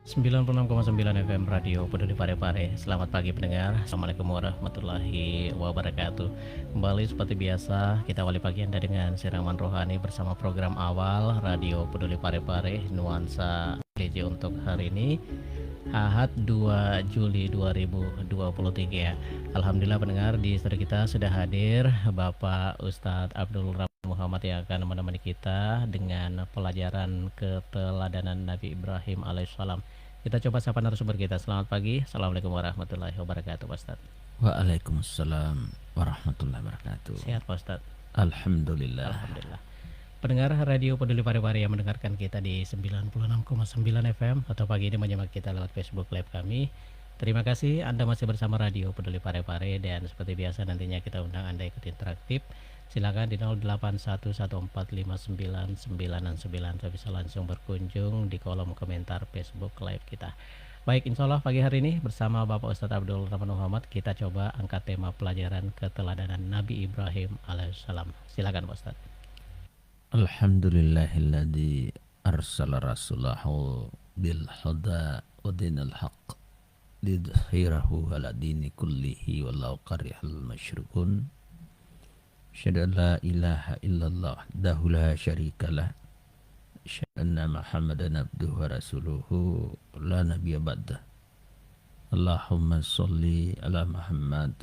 96,9 FM Radio Peduli Parepare. Selamat pagi pendengar. Assalamualaikum warahmatullahi wabarakatuh. Kembali seperti biasa kita awali pagi Anda dengan siraman rohani bersama program awal Radio Peduli Parepare Nuansa GJ untuk hari ini Ahad 2 Juli 2023 ya. Alhamdulillah pendengar, di studio kita sudah hadir Bapak Ustadz Abdul Rahman Muhammad yang akan menemani kita dengan pelajaran keteladanan Nabi Ibrahim alaihissalam. Kita coba sapa narasumber kita. Selamat pagi. Assalamualaikum warahmatullahi wabarakatuh, Pak Ustadz. Waalaikumsalam warahmatullahi wabarakatuh. Sehat, Pak Ustadz? Alhamdulillah. Alhamdulillah. Pendengar Radio Peduli Pare-Pare yang mendengarkan kita di 96,9 FM atau pagi ini menyimak kita lewat Facebook Live kami. Terima kasih Anda masih bersama Radio Peduli Pare-Pare, dan seperti biasa nantinya kita undang Anda ikut interaktif. Silakan di 0811145999 Anda bisa langsung berkunjung di kolom komentar Facebook Live kita. Baik, insya Allah pagi hari ini bersama Bapak Ustadz Abdul Rahman Muhammad kita coba angkat tema pelajaran keteladanan Nabi Ibrahim alaihissalam. Silakan Pak Ustadz. Alhamdulillahilladzi arsala rasulahu bil huda wa dinil haqq lidhhirahu ala dini kullihi walau karihal musyrikun. Asyhadu an la ilaha illallah wahdahu la syarikalah. Asyhadu anna Muhammadan abduhu wa rasuluhu la nabiyya ba'dah. Allahumma sholli ala Muhammad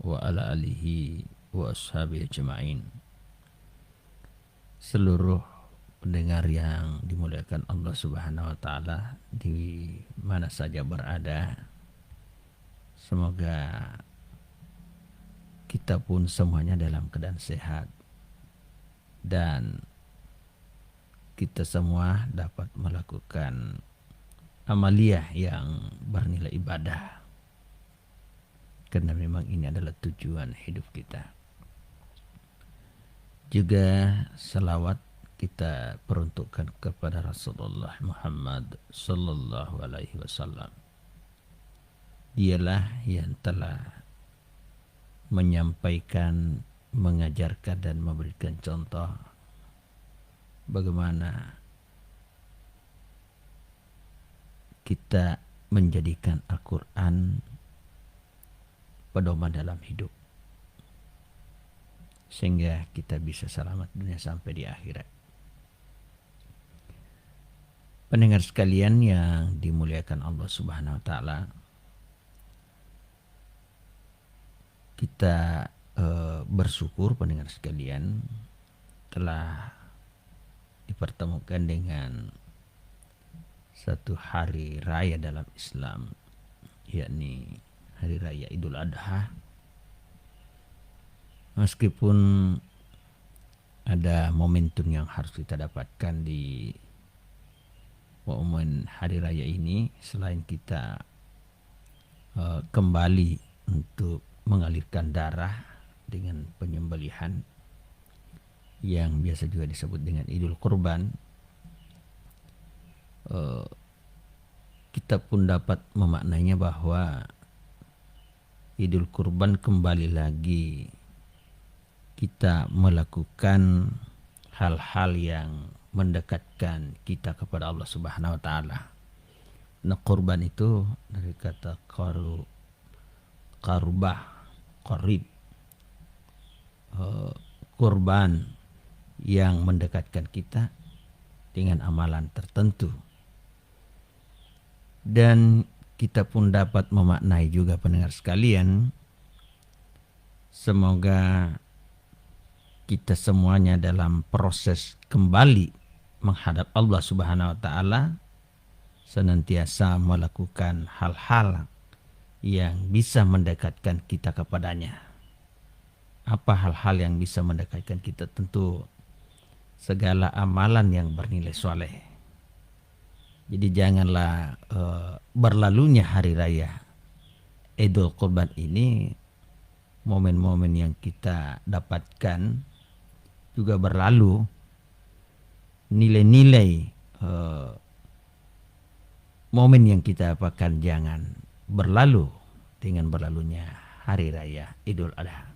wa ala alihi wa ashabihi ajma'in. Seluruh pendengar yang dimuliakan Allah Subhanahu wa taala di mana saja berada, semoga kita pun semuanya dalam keadaan sehat dan kita semua dapat melakukan amaliyah yang bernilai ibadah, karena memang ini adalah tujuan hidup kita. Juga salawat kita peruntukkan kepada Rasulullah Muhammad sallallahu alaihi wasallam. Dialah yang telah menyampaikan, mengajarkan dan memberikan contoh bagaimana kita menjadikan Al-Quran pedoman dalam hidup, sehingga kita bisa selamat dunia sampai di akhirat. Pendengar sekalian yang dimuliakan Allah Subhanahu wa taala, kita bersyukur pendengar sekalian telah dipertemukan dengan satu hari raya dalam Islam, yakni hari raya Idul Adha. Meskipun ada momentum yang harus kita dapatkan di momen hari raya ini, selain kita kembali untuk mengalirkan darah dengan penyembelihan yang biasa juga disebut dengan Idul Kurban, kita pun dapat memaknainya bahwa Idul Kurban kembali lagi kita melakukan hal-hal yang mendekatkan kita kepada Allah Subhanahu wa taala. Nah, kurban itu dari kata qarubah, qarib, kurban yang mendekatkan kita dengan amalan tertentu. Dan kita pun dapat memaknai juga pendengar sekalian, semoga kita semuanya dalam proses kembali menghadap Allah Subhanahu wa taala senantiasa melakukan hal-hal yang bisa mendekatkan kita kepadanya. Apa hal-hal yang bisa mendekatkan kita? Tentu segala amalan yang bernilai soleh. Jadi janganlah berlalunya hari raya Idul Kurban ini, momen-momen yang kita dapatkan juga berlalu, nilai-nilai momen yang kita dapatkan jangan berlalu dengan berlalunya hari raya Idul Adha.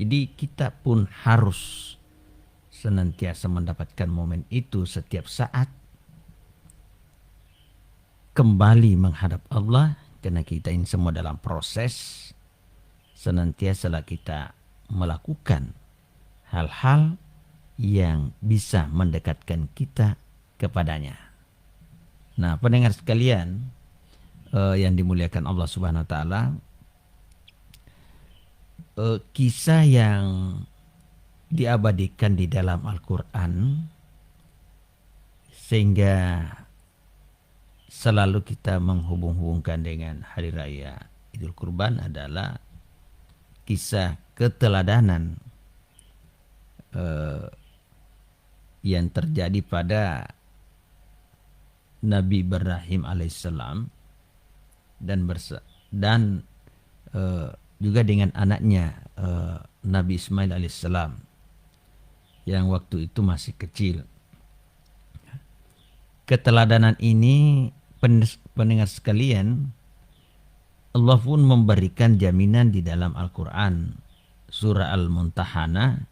Jadi kita pun harus senantiasa mendapatkan momen itu setiap saat, kembali menghadap Allah, karena kita ini semua dalam proses, senantiasalah kita melakukan hal-hal yang bisa mendekatkan kita kepadanya. Nah, pendengar sekalian yang dimuliakan Allah Subhanahu wa taala, kisah yang diabadikan di dalam Al-Qur'an sehingga selalu kita menghubung-hubungkan dengan hari raya Idul Kurban adalah kisah keteladanan yang terjadi pada Nabi Ibrahim alaihissalam dan juga dengan anaknya Nabi Ismail alaihissalam yang waktu itu masih kecil. Keteladanan ini, pendengar sekalian, Allah pun memberikan jaminan di dalam Al-Quran. Surah Al-Muntahana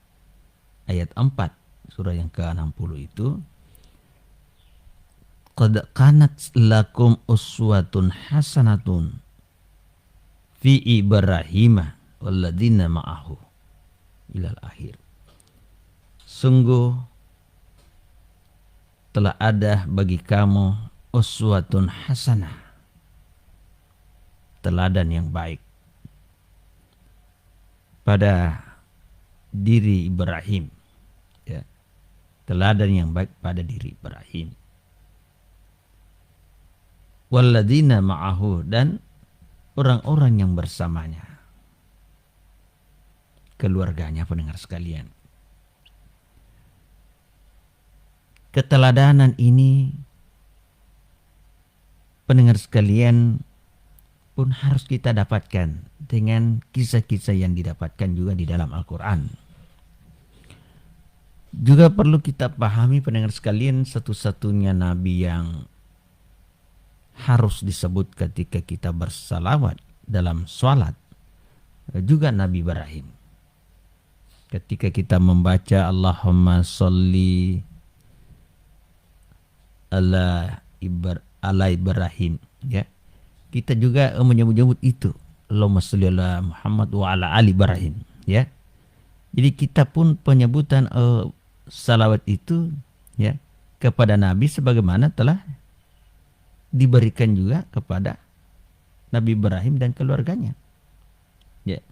ayat 4, surah yang ke-60 itu. Qad kanat lakum uswatun hasanatun fi Ibrahim walladzina ma'ahu ilal akhir. Sungguh telah ada bagi kamu uswatun hasanah, teladan yang baik pada diri Ibrahim, ya. Teladan yang baik pada diri Ibrahim. Walladzina ma'ahu, dan orang-orang yang bersamanya, keluarganya, pendengar sekalian. Keteladanan ini, pendengar sekalian, pun harus kita dapatkan dengan kisah-kisah yang didapatkan juga di dalam Al-Quran. Juga perlu kita pahami, pendengar sekalian, satu-satunya nabi yang harus disebut ketika kita bersalawat dalam sholat juga Nabi Ibrahim. Ketika kita membaca Allahumma sholli ala Ibrahim, ya, kita juga menyebut-nyebut itu, Allahumma sholli ala Muhammad wa ala ali Ibrahim, ya. Jadi kita pun penyebutan salawat itu, ya, kepada Nabi sebagaimana telah diberikan juga kepada Nabi Ibrahim dan keluarganya. Ya,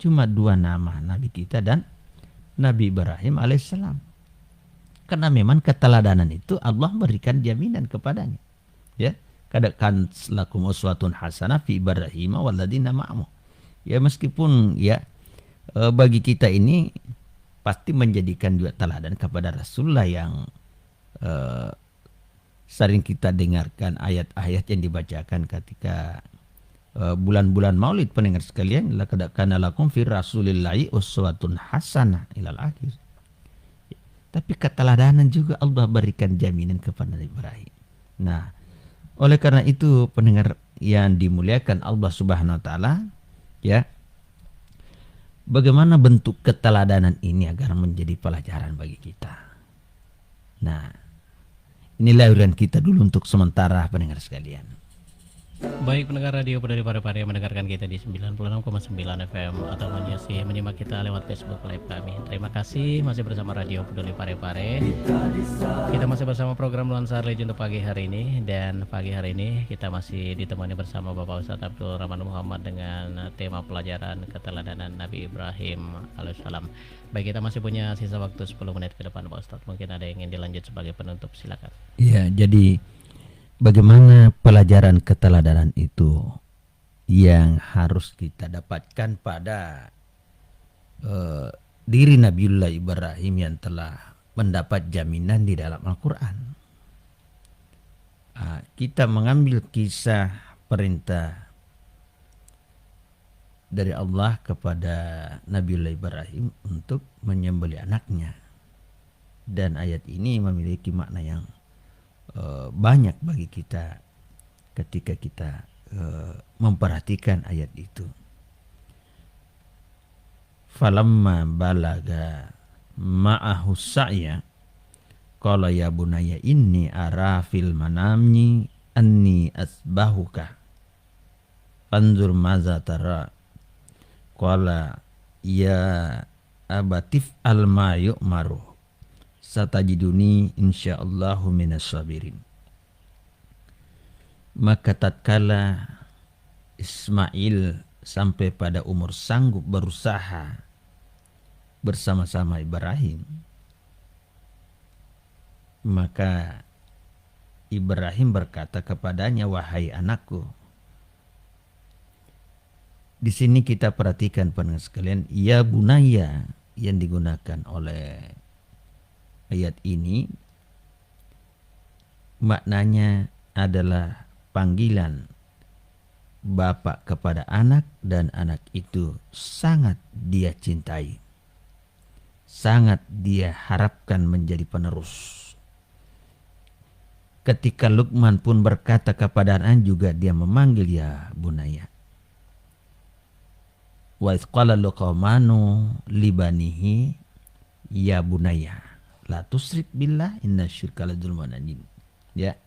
cuma dua nama Nabi kita dan Nabi Ibrahim alaihissalam. Karena memang keteladanan itu Allah berikan jaminan kepadanya. Ya, kadakan lakum uswatun hasanah fi Ibrahim walladzina ma'ahu. Ya, meskipun ya bagi kita ini pasti menjadikan juga teladan kepada Rasulullah yang sering kita dengarkan ayat-ayat yang dibacakan ketika bulan-bulan Maulid, pendengar sekalian. Laqad kana lakum fi Rasulillahi uswatun hasanah ilal akhir. Tapi keteladanan juga Allah berikan jaminan kepada Nabi Ibrahim. Nah, oleh karena itu pendengar yang dimuliakan Allah Subhanahu wa taala, ya, bagaimana bentuk keteladanan ini agar menjadi pelajaran bagi kita. Nah, inilah urian kita dulu untuk sementara, pendengar sekalian. Baik, pendengar radio dari Parepare yang mendengarkan kita di 96,9 FM atau masih menyimak kita lewat Facebook Live kami. Terima kasih masih bersama Radio Peduli Parepare. Kita masih bersama program Nuansa Religi untuk pagi hari ini, dan pagi hari ini kita masih ditemani bersama Bapak Ustadz Abdul Rahman Muhammad dengan tema pelajaran keteladanan Nabi Ibrahim alaihissalam. Baik, kita masih punya sisa waktu 10 menit ke depan Pak Ustadz. Mungkin ada yang ingin dilanjut sebagai penutup, silakan. Iya, jadi bagaimana pelajaran keteladanan itu yang harus kita dapatkan pada diri Nabiullah Ibrahim yang telah mendapat jaminan di dalam Al-Quran. Kita mengambil kisah perintah dari Allah kepada Nabiullah Ibrahim untuk menyembelih anaknya, dan ayat ini memiliki makna yang banyak bagi kita ketika kita memperhatikan ayat itu. Falamma balaga ma'ahu sa'ya qala ya bunayya inni ara fil manami anni asbahuka fanzur maza tara. Qala ya abatif al ma yu'maru satajiduni insyaallahu minas sabirin. Maka tatkala Ismail sampai pada umur sanggup berusaha bersama-sama Ibrahim, maka Ibrahim berkata kepadanya, wahai anakku. Di sini kita perhatikan pendengar sekalian, ya bunaya yang digunakan oleh ayat ini maknanya adalah panggilan bapak kepada anak, dan anak itu sangat dia cintai, sangat dia harapkan menjadi penerus. Ketika Luqman pun berkata kepada anak juga dia memanggil ya bunaya. Wa idh qala Luqmanu libanihi ya bunaya la tusyrik billah inna syirka la dzulmun adzim. Ya.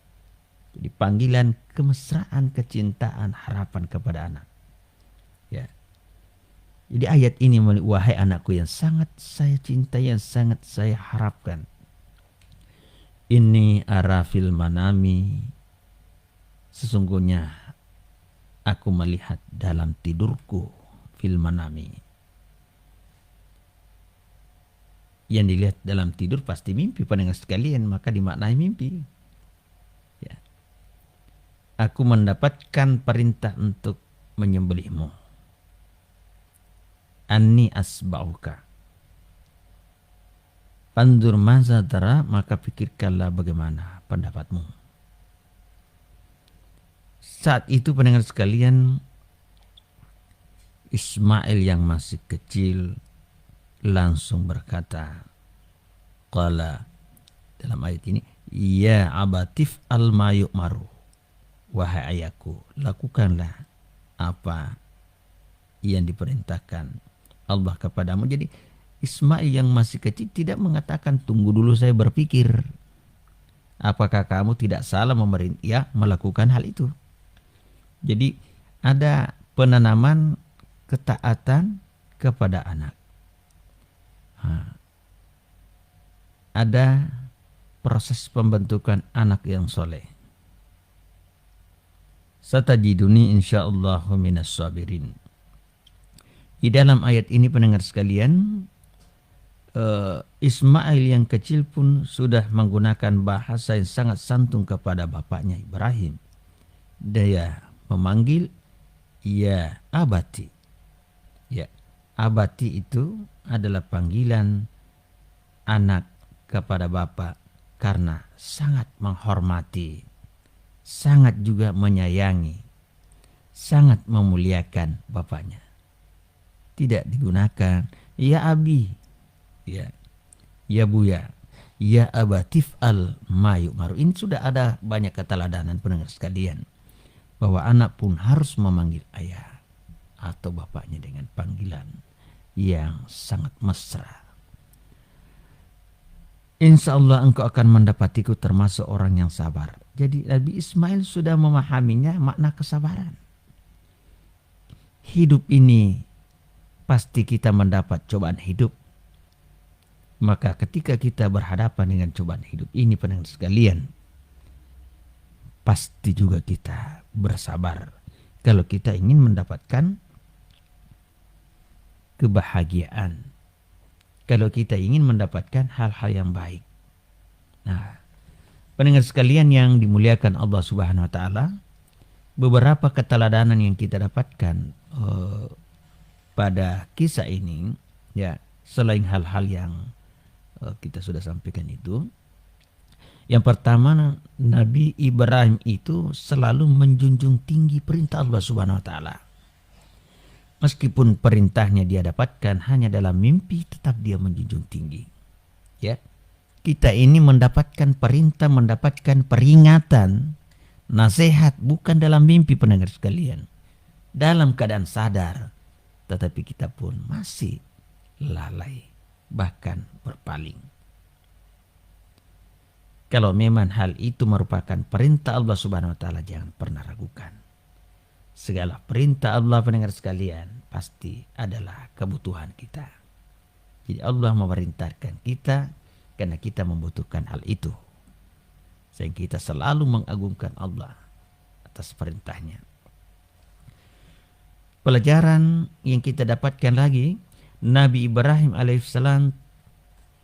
Jadi panggilan kemesraan, kecintaan, harapan kepada anak. Ya. Jadi ayat ini, wahai anakku yang sangat saya cintai, yang sangat saya harapkan. Ini arafil manami, sesungguhnya aku melihat dalam tidurku, fil manami. Yang dilihat dalam tidur pasti mimpi pendengar sekalian, maka dimaknai mimpi. Ya. Aku mendapatkan perintah untuk menyembelihmu. Anni asba'uka. Pandur maza tara, maka pikirkanlah bagaimana pendapatmu. Saat itu pendengar sekalian, Ismail yang masih kecil langsung berkata, qala, dalam ayat ini, ya abatif al ma yu'maru, wahai ayahku, lakukanlah apa yang diperintahkan Allah kepadamu. Jadi Ismail yang masih kecil tidak mengatakan tunggu dulu saya berpikir. Apakah kamu tidak salah melakukan hal itu? Jadi ada penanaman ketaatan kepada anak. Ada proses pembentukan anak yang soleh. Satajiduni insyaallahu minas sabirin. Di dalam ayat ini pendengar sekalian, Ismail yang kecil pun sudah menggunakan bahasa yang sangat santun kepada bapaknya Ibrahim. Dia memanggil ya abati. Ya, abati itu adalah panggilan anak kepada bapak karena sangat menghormati, sangat juga menyayangi, sangat memuliakan bapaknya. Tidak digunakan ya abi, ya buya, ya abatif al mayu maru. Ini sudah ada banyak keteladanan pendengar sekalian, bahwa anak pun harus memanggil ayah atau bapaknya dengan panggilan yang sangat mesra. Insya Allah engkau akan mendapatiku termasuk orang yang sabar. Jadi Nabi Ismail sudah memahaminya makna kesabaran. Hidup ini pasti kita mendapat cobaan hidup. Maka ketika kita berhadapan dengan cobaan hidup ini pendengar sekalian, pasti juga kita bersabar. Kalau kita ingin mendapatkan kebahagiaan, kalau kita ingin mendapatkan hal-hal yang baik. Nah, pendengar sekalian yang dimuliakan Allah Subhanahu wa taala, beberapa keteladanan yang kita dapatkan pada kisah ini, ya, selain hal-hal yang kita sudah sampaikan itu. Yang pertama, Nabi Ibrahim itu selalu menjunjung tinggi perintah Allah Subhanahu wa taala. Meskipun perintahnya dia dapatkan hanya dalam mimpi, tetap dia menjunjung tinggi. Ya. Kita ini mendapatkan perintah, mendapatkan peringatan, nasihat bukan dalam mimpi pendengar sekalian. Dalam keadaan sadar, tetapi kita pun masih lalai, bahkan berpaling. Kalau memang hal itu merupakan perintah Allah Subhanahu wa taala, jangan pernah ragukan. Segala perintah Allah, pendengar sekalian, pasti adalah kebutuhan kita. Jadi Allah memerintahkan kita karena kita membutuhkan hal itu. Sehingga kita selalu mengagungkan Allah atas perintahnya. Pelajaran yang kita dapatkan lagi, Nabi Ibrahim alaihissalam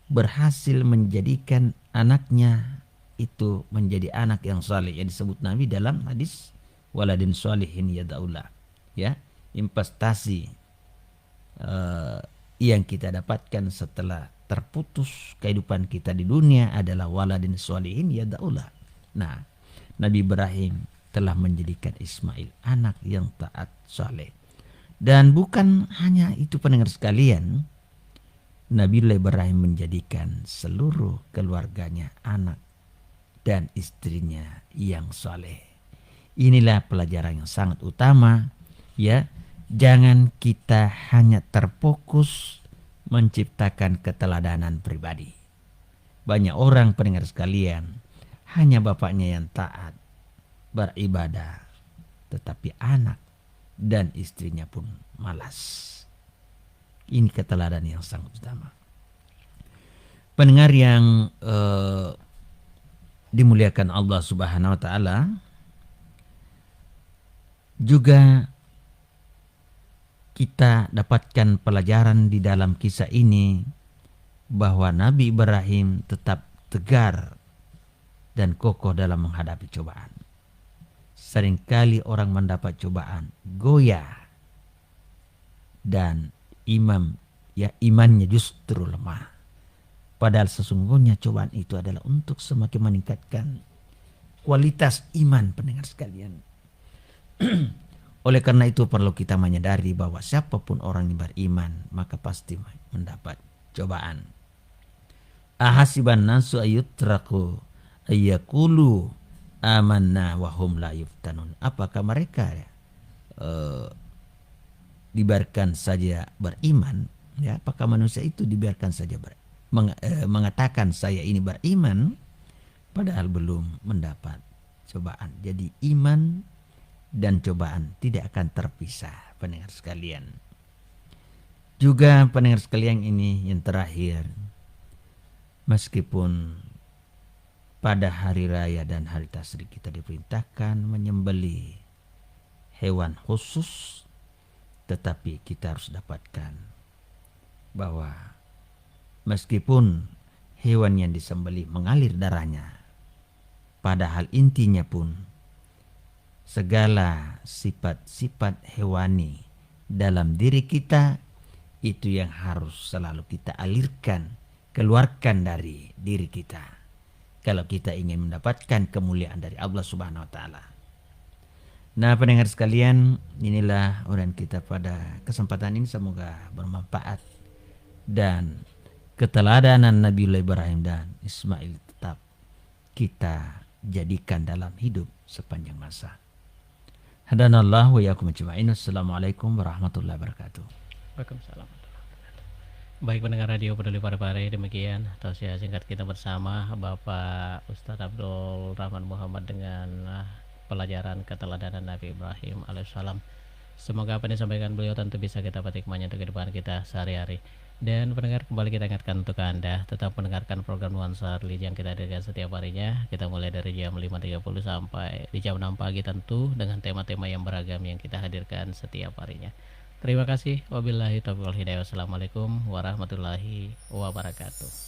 berhasil menjadikan anaknya itu menjadi anak yang saleh, yang disebut Nabi dalam hadis waladin sholihin yad'ulah, ya, investasi yang kita dapatkan setelah terputus kehidupan kita di dunia adalah waladin sholihin yad'ulah. Nah, Nabi Ibrahim telah menjadikan Ismail anak yang taat saleh. Dan bukan hanya itu, pendengar sekalian, Nabi Ibrahim menjadikan seluruh keluarganya anak dan istrinya yang saleh. Inilah pelajaran yang sangat utama, ya. Jangan kita hanya terfokus menciptakan keteladanan pribadi. Banyak orang, pendengar sekalian, hanya bapaknya yang taat, beribadah, tetapi anak dan istrinya pun malas. Ini keteladanan yang sangat utama. Pendengar yang dimuliakan Allah Subhanahu wa taala, juga kita dapatkan pelajaran di dalam kisah ini bahwa Nabi Ibrahim tetap tegar dan kokoh dalam menghadapi cobaan. Seringkali orang mendapat cobaan goyah dan imannya justru lemah. Padahal sesungguhnya cobaan itu adalah untuk semakin meningkatkan kualitas iman, pendengar sekalian. Oleh karena itu perlu kita menyadari bahwa siapapun orang yang beriman maka pasti mendapat cobaan. Ahasiban nasu ayyutraku ayyakulu amanna wa hum la yuftanun. Apakah mereka dibiarkan saja beriman, ya? Apakah manusia itu dibiarkan saja mengatakan saya ini beriman padahal belum mendapat cobaan. Jadi iman dan cobaan tidak akan terpisah, pendengar sekalian. Juga pendengar sekalian, ini yang terakhir, meskipun pada hari raya dan hari tasyrik kita diperintahkan menyembelih hewan khusus, tetapi kita harus dapatkan bahwa meskipun hewan yang disembelih mengalir darahnya, padahal intinya pun segala sifat-sifat hewani dalam diri kita itu yang harus selalu kita alirkan, keluarkan dari diri kita kalau kita ingin mendapatkan kemuliaan dari Allah Subhanahu wa taala. Nah, pendengar sekalian, inilah uraian kita pada kesempatan ini, semoga bermanfaat dan keteladanan Nabi Ibrahim dan Ismail tetap kita jadikan dalam hidup sepanjang masa. Hadanallahu wa iyyakum ajma'in. Assalamualaikum warahmatullahi wabarakatuh. Waalaikumsalam. Baik pendengar radio Peduli Parepare, demikian tausiah singkat kita bersama Bapak Ustadz Abdul Rahman Muhammad dengan pelajaran keteladanan Nabi Ibrahim alaihissalam. Semoga apa yang disampaikan beliau tentu bisa kita petik untuk kehidupan kita sehari-hari. Dan pendengar, kembali kita ingatkan untuk Anda tetap mendengarkan program Nuansa Religi yang kita hadirkan setiap harinya. Kita mulai dari jam 5.30 sampai di jam 6 pagi tentu dengan tema-tema yang beragam yang kita hadirkan setiap harinya. Terima kasih. Wabillahi taufiq wal hidayah. Wassalamualaikum warahmatullahi wabarakatuh.